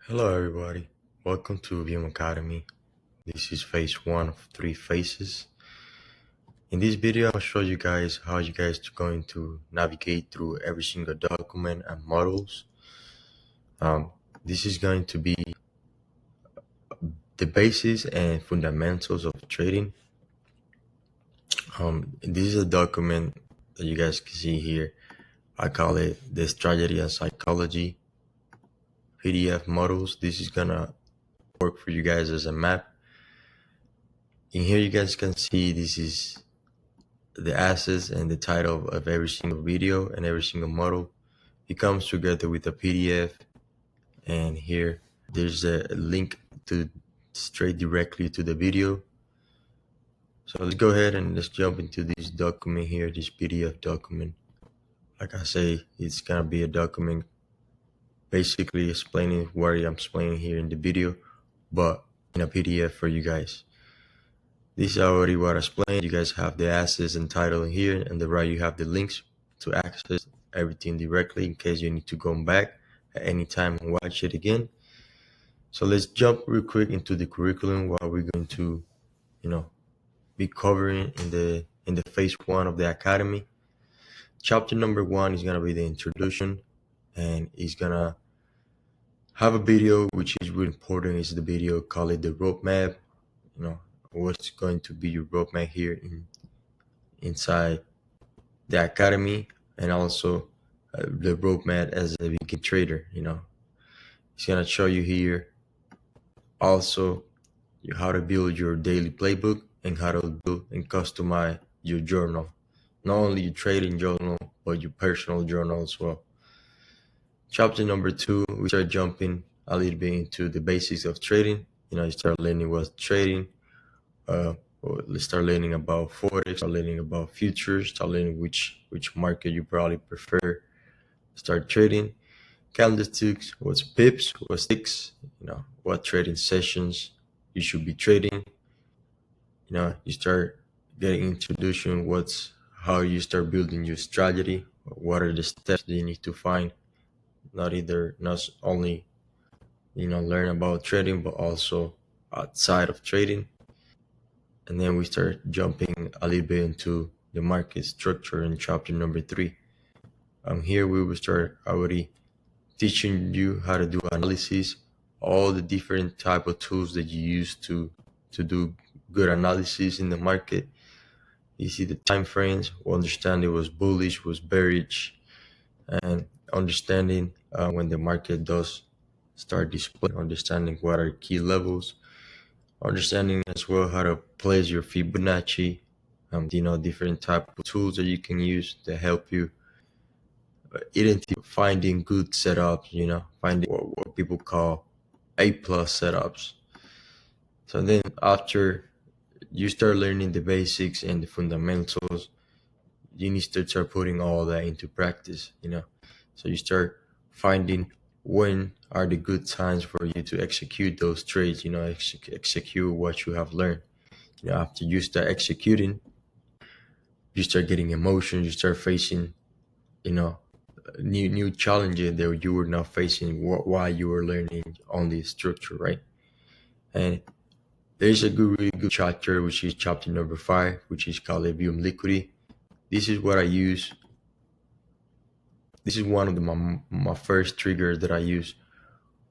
Hello everybody, welcome to Vium Academy. This is phase one of three phases. In this video, I'll show you guys how you guys are going to navigate through every single document and models. This is going to be the basis and fundamentals of trading. This is a document that you guys can see here. I call it the strategy and psychology PDF models. This is gonna work for you guys as a map. In here, you guys can see this is the assets and the title of every single video and every single model. It comes together with a PDF, and here there's a link to straight directly to the video. So let's go ahead and let's jump into this document here, this PDF document. Like I say, it's gonna be a document basically explaining what I'm explaining here in the video, but in a PDF for you guys. This is already what I explained. You guys have the assets and title here, and on the right you have the links to access everything directly in case you need to go back at any time and watch it again. So let's jump real quick into the curriculum, what we're going to, be covering in the phase one of the academy. Chapter number one is gonna be the introduction, and it's gonna have a video which is really important. Is the video call it the roadmap. What's going to be your roadmap here inside the academy, and also the roadmap as a beginner trader. It's gonna show you here also how to build your daily playbook and how to build and customize your journal, not only your trading journal but your personal journal as well. Chapter number two, we start jumping a little bit into the basics of trading. You start learning what's trading. Let's start learning about forex, start learning about futures, start learning which market you probably prefer. Start trading candlesticks, what's pips, what's sticks, what trading sessions you should be trading. You start getting introduction, how you start building your strategy, what are the steps that you need to find, not only learn about trading but also outside of trading. And then we start jumping a little bit into the market structure in chapter number three. Here we will start already teaching you how to do analysis, all the different type of tools that you use to do good analysis in the market. You see the time frames, understanding was bullish, was bearish, and understanding when the market does start displaying, understanding what are key levels, understanding as well how to place your Fibonacci, different type of tools that you can use to help you identify finding good setups, finding what people call A plus setups. So then after you start learning the basics and the fundamentals, you need to start putting all that into practice, So you start finding when are the good times for you to execute those trades, execute what you have learned. After you start executing, you start getting emotions, you start facing, new challenges that you were not facing while you were learning on the structure, right? And there's a really good chapter, which is chapter number 5, which is called Vium Liquidity. This is what I use. This is one of my first triggers that I use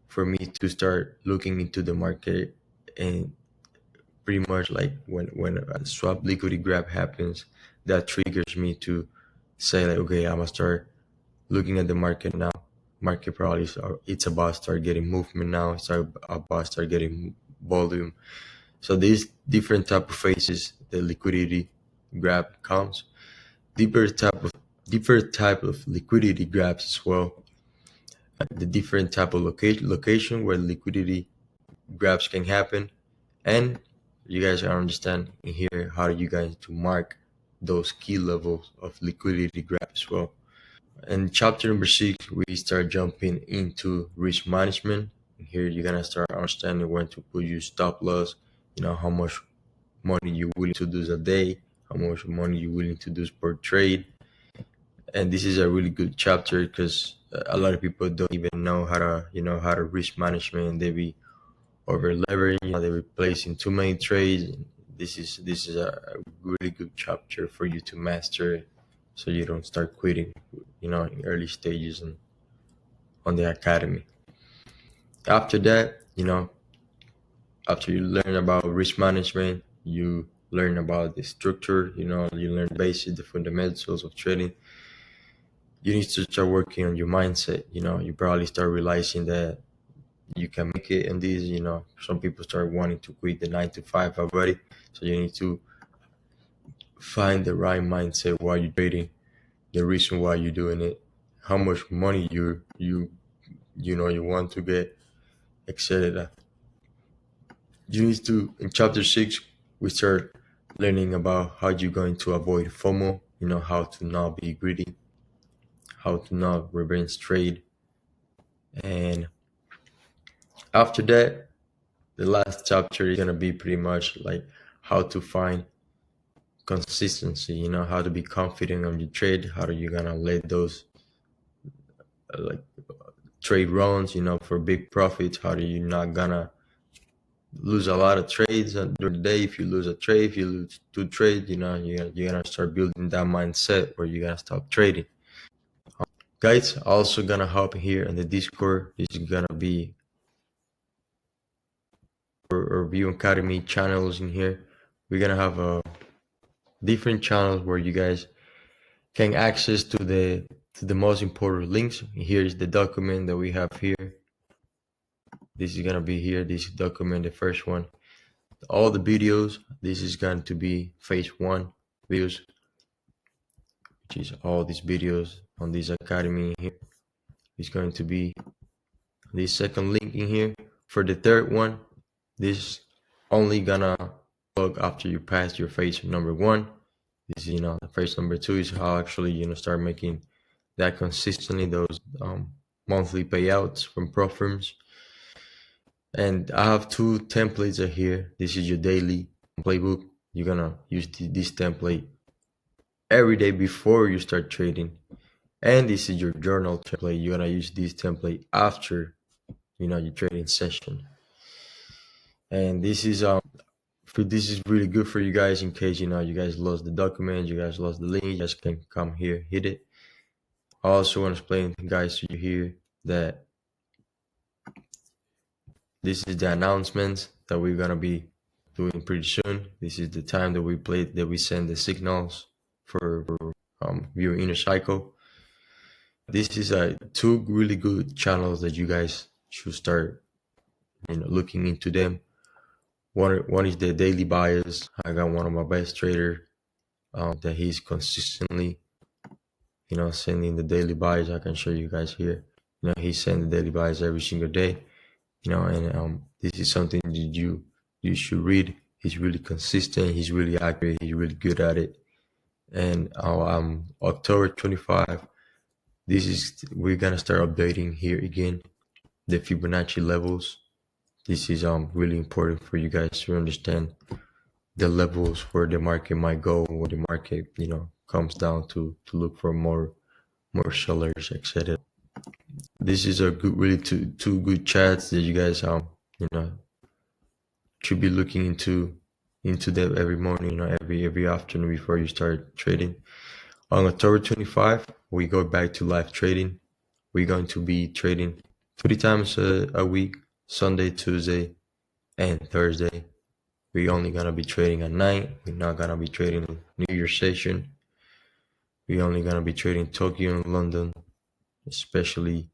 for me to start looking into the market, and pretty much like when a swap liquidity grab happens, that triggers me to say like, okay, I'm gonna start looking at the market now. Market probably it's about to start getting movement now. It's about to start getting volume. So these different type of phases, the liquidity grab comes, different type of liquidity grabs as well. The different type of location where liquidity grabs can happen, and you guys are understanding here how you guys to mark those key levels of liquidity grab as well. And chapter number 6, we start jumping into risk management. Here you're gonna start understanding when to put your stop loss, how much money you're willing to lose a day, how much money you're willing to lose per trade, And this is a really good chapter because a lot of people don't even know how to risk management. They be over leveraging, they be placing too many trades. This is a really good chapter for you to master, so you don't start quitting, in early stages and on the academy. After that, after you learn about risk management, you learn about the structure. You learn the basics, the fundamentals of trading. You need to start working on your mindset. You probably start realizing that you can make it in these. Some people start wanting to quit the 9 to 5 already. So you need to find the right mindset while you're trading, the reason why you're doing it, how much money you want to get, etc. You need to, in chapter 6, we start learning about how you're going to avoid FOMO, how to not be greedy, how to not revenge trade. And after that, the last chapter is going to be pretty much like how to find consistency, how to be confident on your trade, how are you going to let those like trade runs, for big profits, how are you not going to lose a lot of trades during the day. If you lose a trade, if you lose 2 trades, you're gonna start building that mindset where you're gonna stop trading. Guys, also gonna hop here in the Discord. This is gonna be our Vium Academy channels in here. We're gonna have different channels where you guys can access to the most important links. Here is the document that we have here. This is gonna be here. This document, the first one. All the videos. This is going to be phase 1 videos, which is all these videos on this academy here. Is going to be this second link in here. For the third one, this only gonna work after you pass your phase number 1. This is, the phase number 2 is how actually start making that consistently, those monthly payouts from pro firms. And I have 2 templates here. This is your daily playbook. You're gonna use this template every day before you start trading. And this is your journal template. You're gonna use this template after your trading session. And this is really good for you guys in case you guys lost the document, you guys lost the link. You guys can come here, hit it. I also want to explain, guys, to you here that this is the announcements that we're gonna be doing pretty soon. This is the time that we send the signals for your inner cycle. This is 2 really good channels that you guys should start looking into them. One is the daily bias. I got one of my best trader that he's consistently sending the daily bias. I can show you guys here. He sends the daily bias every single day. And this is something that you should read. He's really consistent. He's really accurate. He's really good at it. And October 25, we're gonna start updating here again the Fibonacci levels. This is really important for you guys to understand the levels where the market might go, where the market comes down to look for more sellers, etc. This is a good, really two good chats that you guys should be looking into them every morning, every afternoon before you start trading. On October 25, we go back to live trading. We're going to be trading 3 times a week, Sunday, Tuesday, and Thursday. We're only gonna be trading at night. We're not gonna be trading New Year's session. We're only gonna be trading Tokyo and London, especially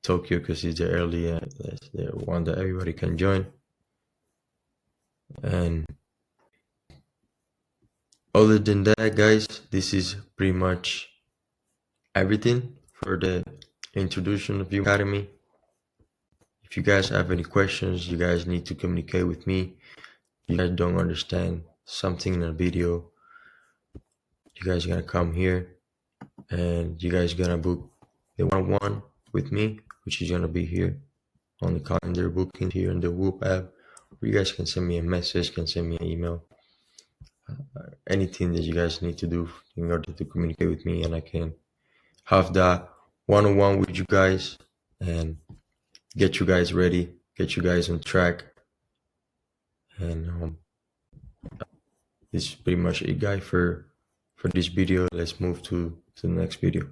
Tokyo because it's the early, that's the one that everybody can join. And other than that, guys, this is pretty much everything for the introduction of Vium Academy. If you guys have any questions, you guys need to communicate with me. If you guys don't understand something in a video, you guys are gonna come here and you guys gonna book the one-on-one with me, which is gonna be here on the calendar booking here in the Whoop app. Or you guys can send me a message, can send me an email, anything that you guys need to do in order to communicate with me, and I can have that one-on-one with you guys and get you guys ready, get you guys on track. And this is pretty much it, guys, for this video. Let's move to the next video.